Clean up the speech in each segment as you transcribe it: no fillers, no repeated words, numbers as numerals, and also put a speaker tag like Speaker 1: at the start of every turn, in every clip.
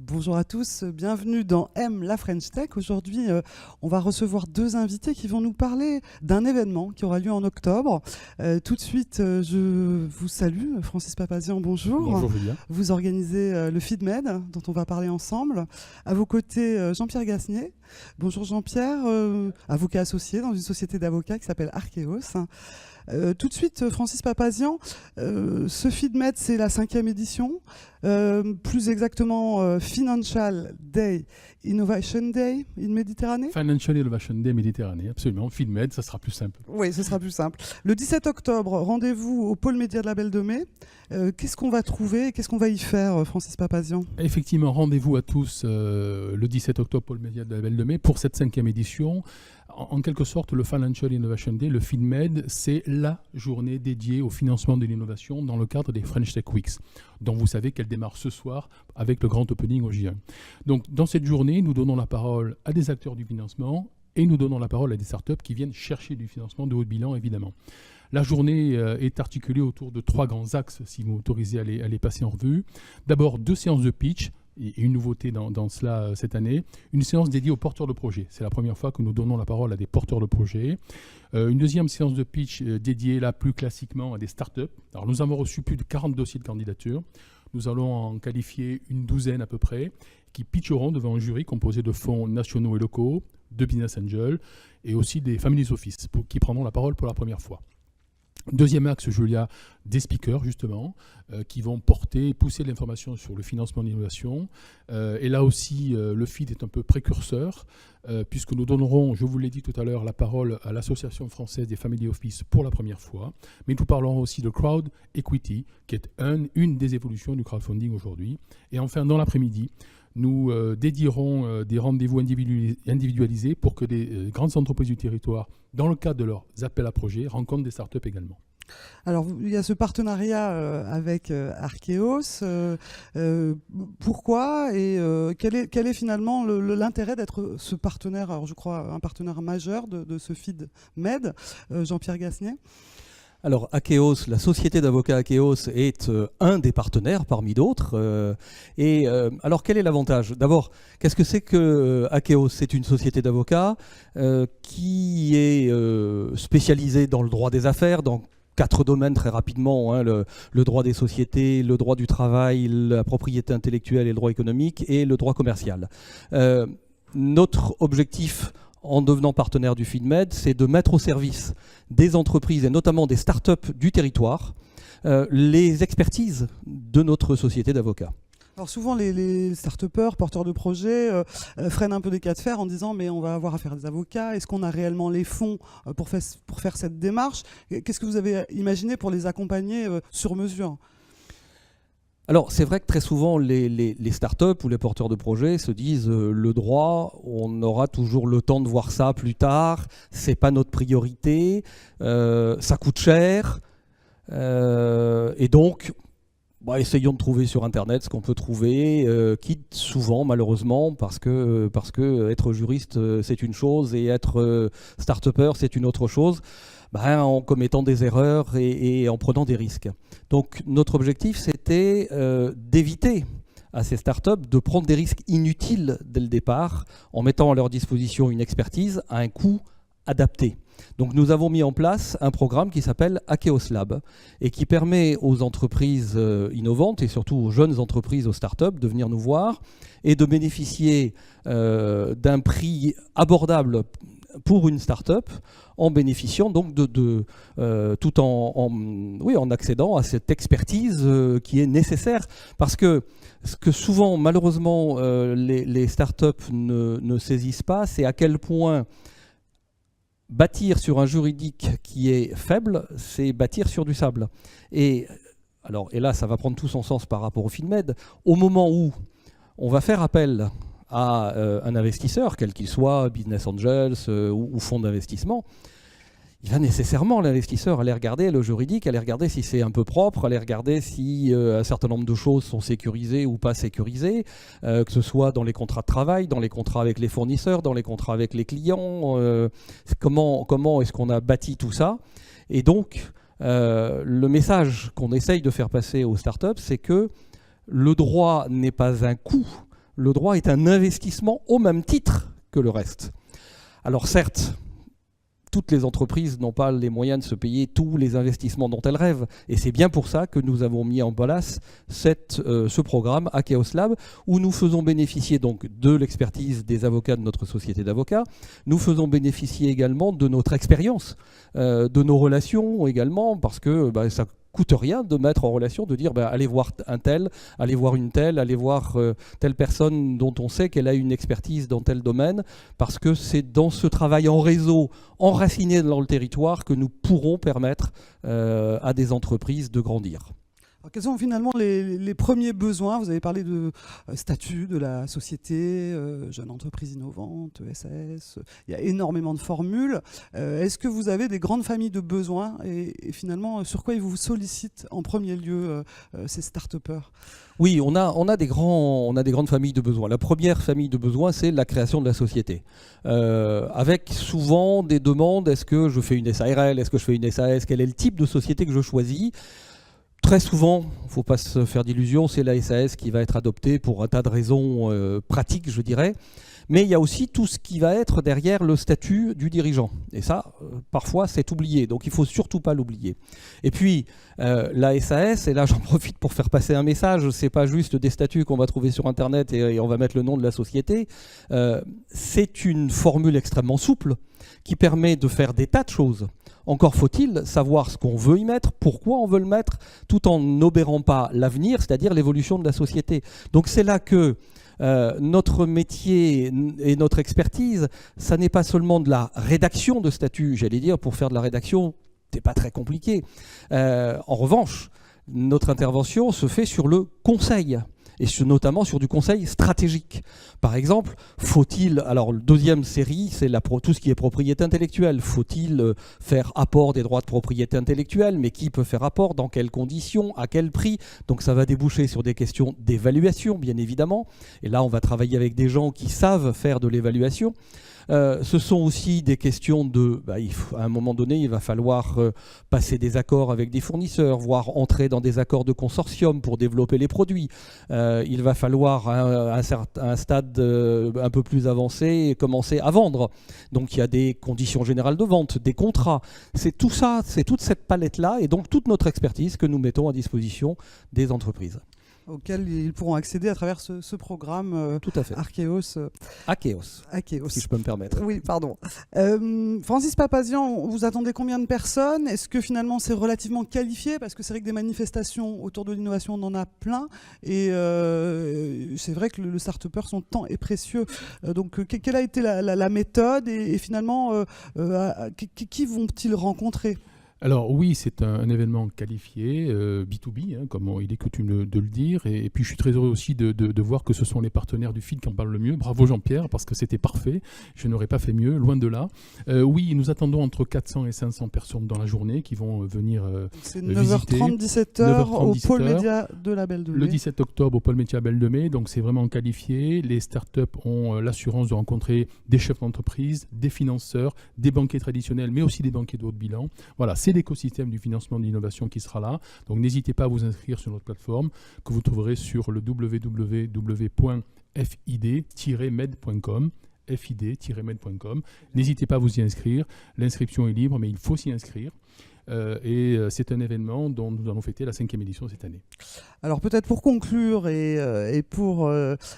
Speaker 1: Bonjour à tous, bienvenue dans M la French Tech. Aujourd'hui, on va recevoir deux invités qui vont nous parler d'un événement qui aura lieu en octobre. Tout de suite, je vous salue. Francis Papazian, bonjour.
Speaker 2: Bonjour Julien.
Speaker 1: Vous organisez le FeedMed, dont on va parler ensemble. À vos côtés, Jean-Pierre Gasnier. Bonjour Jean-Pierre, avocat associé dans une société d'avocats qui s'appelle Arkeos. Tout de suite, Francis Papazian, ce FeedMed, c'est la 5e édition, plus exactement Financial Day, Innovation Day in Méditerranée.
Speaker 2: Financial Innovation Day Méditerranée, absolument. FeedMed, ça sera plus simple.
Speaker 1: Oui, ce sera plus simple. Le 17 octobre, rendez-vous au pôle média de la Belle de Mai. Qu'est-ce qu'on va trouver? Qu'est-ce qu'on va y faire, Francis Papazian?
Speaker 2: Effectivement, rendez-vous à tous le 17 octobre, pôle média de la Belle de Mai, pour cette 5e édition. En quelque sorte, le Financial Innovation Day, le FeedMed, c'est la journée dédiée au financement de l'innovation dans le cadre des French Tech Weeks, dont vous savez qu'elle démarre ce soir avec le grand opening au J1. Donc, dans cette journée, nous donnons la parole à des acteurs du financement et nous donnons la parole à des startups qui viennent chercher du financement de haut bilan, évidemment. La journée est articulée autour de 3 grands axes, si vous m'autorisez à les passer en revue. D'abord, 2 séances de pitch, et une nouveauté dans cela cette année, une séance dédiée aux porteurs de projets. C'est la première fois que nous donnons la parole à des porteurs de projets. Une deuxième séance de pitch dédiée là plus classiquement à des startups. Alors nous avons reçu plus de 40 dossiers de candidature. Nous allons en qualifier une douzaine à peu près, qui pitcheront devant un jury composé de fonds nationaux et locaux, de business angels et aussi des family office qui prendront la parole pour la première fois. Deuxième axe, Julia, des speakers justement, qui vont porter, pousser l'information sur le financement de l'innovation. Et là aussi, le FID est un peu précurseur, puisque nous donnerons, je vous l'ai dit tout à l'heure, la parole à l'Association française des Family Office pour la première fois. Mais nous parlerons aussi de crowd equity, qui est une des évolutions du crowdfunding aujourd'hui. Et enfin, dans l'après-midi, nous dédierons des rendez-vous individualisés pour que des grandes entreprises du territoire, dans le cadre de leurs appels à projets, rencontrent des startups également.
Speaker 1: Alors, il y a ce partenariat avec Arkeos. Pourquoi et quel est finalement l'intérêt d'être ce partenaire, alors je crois un partenaire majeur de ce FeedMed, Jean-Pierre Gasnier?
Speaker 3: Alors, Arkeos, la société d'avocats Arkeos est un des partenaires parmi d'autres. Alors, quel est l'avantage? D'abord, qu'est-ce que c'est que Arkeos? C'est une société d'avocats qui est spécialisée dans le droit des affaires, dans 4 domaines très rapidement, hein, le droit des sociétés, le droit du travail, la propriété intellectuelle et le droit économique, et le droit commercial. Notre objectif en devenant partenaire du FeedMed, c'est de mettre au service des entreprises et notamment des startups du territoire les expertises de notre société d'avocats.
Speaker 1: Alors souvent les start-upers, porteurs de projets, freinent un peu des cas de fer en disant mais on va avoir affaire à des avocats, est-ce qu'on a réellement les fonds pour faire cette démarche? Qu'est-ce que vous avez imaginé pour les accompagner sur mesure?
Speaker 3: Alors, c'est vrai que très souvent, les startups ou les porteurs de projets se disent le droit, on aura toujours le temps de voir ça plus tard, c'est pas notre priorité, ça coûte cher, et donc, essayons de trouver sur Internet ce qu'on peut trouver, quitte souvent, malheureusement, parce que être juriste, c'est une chose, et être start-upper, c'est une autre chose. En commettant des erreurs et en prenant des risques. Donc notre objectif, c'était d'éviter à ces startups de prendre des risques inutiles dès le départ en mettant à leur disposition une expertise à un coût adapté. Donc nous avons mis en place un programme qui s'appelle Arkeos Lab et qui permet aux entreprises innovantes et surtout aux jeunes entreprises, aux startups, de venir nous voir et de bénéficier d'un prix abordable pour une start-up en bénéficiant donc tout en accédant à cette expertise qui est nécessaire. Parce que ce que souvent, malheureusement, les start-up ne saisissent pas, c'est à quel point bâtir sur un juridique qui est faible, c'est bâtir sur du sable. Et là, ça va prendre tout son sens par rapport au FeedMed. Au moment où on va faire appel à un investisseur, quel qu'il soit, business angels ou fonds d'investissement, il va nécessairement, l'investisseur, aller regarder le juridique, aller regarder si c'est un peu propre, aller regarder si un certain nombre de choses sont sécurisées ou pas sécurisées, que ce soit dans les contrats de travail, dans les contrats avec les fournisseurs, dans les contrats avec les clients, comment est-ce qu'on a bâti tout ça. Et donc, le message qu'on essaye de faire passer aux startups, c'est que le droit n'est pas un coût, le droit est un investissement au même titre que le reste. Alors certes, toutes les entreprises n'ont pas les moyens de se payer tous les investissements dont elles rêvent. Et c'est bien pour ça que nous avons mis en place ce programme Akeos Lab, où nous faisons bénéficier donc de l'expertise des avocats de notre société d'avocats. Nous faisons bénéficier également de notre expérience, de nos relations également, parce que ça coûte rien de mettre en relation, de dire allez voir un tel, allez voir une telle, allez voir telle personne dont on sait qu'elle a une expertise dans tel domaine, parce que c'est dans ce travail en réseau, enraciné dans le territoire, que nous pourrons permettre à des entreprises de grandir.
Speaker 1: Alors, quels sont finalement les premiers besoins? Vous avez parlé de statut de la société, jeune entreprise innovante, SAS, il y a énormément de formules. Est-ce que vous avez des grandes familles de besoins et finalement, sur quoi ils vous sollicitent en premier lieu ces start-upers?
Speaker 3: Oui, on a des grandes familles de besoins. La première famille de besoins, c'est la création de la société. Avec souvent des demandes, est-ce que je fais une SARL, est-ce que je fais une SAS, quel est le type de société que je choisis? Très souvent, il ne faut pas se faire d'illusions, c'est la SAS qui va être adoptée pour un tas de raisons pratiques, je dirais. Mais il y a aussi tout ce qui va être derrière le statut du dirigeant. Et ça, parfois, c'est oublié. Donc, il ne faut surtout pas l'oublier. Et puis, la SAS, et là, j'en profite pour faire passer un message, ce n'est pas juste des statuts qu'on va trouver sur Internet et on va mettre le nom de la société. C'est une formule extrêmement souple qui permet de faire des tas de choses. Encore faut-il savoir ce qu'on veut y mettre, pourquoi on veut le mettre, tout en n'obérant pas l'avenir, c'est-à-dire l'évolution de la société. Donc c'est là que notre métier et notre expertise, ça n'est pas seulement de la rédaction de statuts. J'allais dire, pour faire de la rédaction, c'est pas très compliqué. En revanche, notre intervention se fait sur le conseil. Et notamment sur du conseil stratégique. Par exemple, faut-il, alors la deuxième série, c'est tout ce qui est propriété intellectuelle. Faut-il faire apport des droits de propriété intellectuelle? Mais qui peut faire apport? Dans quelles conditions? À quel prix? Donc ça va déboucher sur des questions d'évaluation, bien évidemment. Et là, on va travailler avec des gens qui savent faire de l'évaluation. Ce sont aussi des questions à un moment donné, il va falloir passer des accords avec des fournisseurs, voire entrer dans des accords de consortium pour développer les produits. Il va falloir, à un stade un peu plus avancé, commencer à vendre. Donc il y a des conditions générales de vente, des contrats. C'est tout ça, c'est toute cette palette-là, et donc toute notre expertise que nous mettons à disposition des entreprises.
Speaker 1: Auxquels ils pourront accéder à travers ce programme
Speaker 3: Tout à fait.
Speaker 1: Akeos,
Speaker 3: si je peux me permettre.
Speaker 1: Oui, pardon. Francis Papazian, vous attendez combien de personnes? Est-ce que finalement c'est relativement qualifié? Parce que c'est vrai que des manifestations autour de l'innovation, on en a plein. Et c'est vrai que le start-upper, son temps est précieux. Donc quelle a été la méthode et finalement, qui vont-ils rencontrer?
Speaker 2: Alors oui, c'est un événement qualifié, B2B, comme il est coutume de le dire. Et puis je suis très heureux aussi de voir que ce sont les partenaires du FID qui en parlent le mieux. Bravo Jean-Pierre, parce que c'était parfait. Je n'aurais pas fait mieux, loin de là. Oui, nous attendons entre 400 et 500 personnes dans la journée qui vont venir
Speaker 1: c'est
Speaker 2: visiter.
Speaker 1: 9h30, 17h au pôle média de la Belle de Mai.
Speaker 2: Le 17 octobre au pôle média Belle de Mai, donc c'est vraiment qualifié. Les startups ont l'assurance de rencontrer des chefs d'entreprise, des financeurs, des banquiers traditionnels, mais aussi des banquiers de haut bilan. Voilà, c'est l'écosystème du financement de l'innovation qui sera là. Donc n'hésitez pas à vous inscrire sur notre plateforme que vous trouverez sur le www.fid-med.com. fid-med.com. N'hésitez pas à vous y inscrire. L'inscription est libre, mais il faut s'y inscrire. Et c'est un événement dont nous allons fêter la 5e édition cette année.
Speaker 1: Alors peut-être pour conclure et pour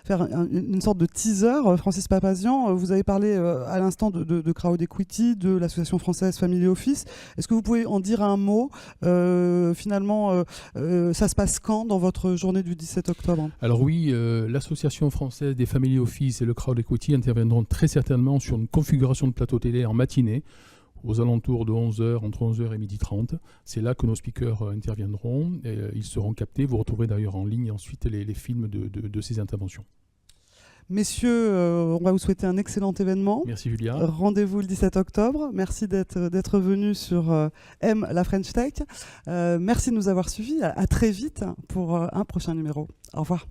Speaker 1: faire une sorte de teaser, Francis Papazian, vous avez parlé à l'instant de Crowd Equity, de l'association française Family Office. Est-ce que vous pouvez en dire un mot? Finalement, ça se passe quand dans votre journée du 17 octobre?
Speaker 2: Alors oui, l'association française des Family Office et le Crowd Equity interviendront très certainement sur une configuration de plateau télé en matinée, aux alentours de 11h, entre 11h et 12h30. C'est là que nos speakers interviendront. Et, ils seront captés. Vous retrouverez d'ailleurs en ligne ensuite les films de ces interventions.
Speaker 1: Messieurs, on va vous souhaiter un excellent événement.
Speaker 2: Merci Julia.
Speaker 1: Rendez-vous le 17 octobre. Merci d'être venus sur M, la French Tech. Merci de nous avoir suivis. À très vite pour un prochain numéro. Au revoir.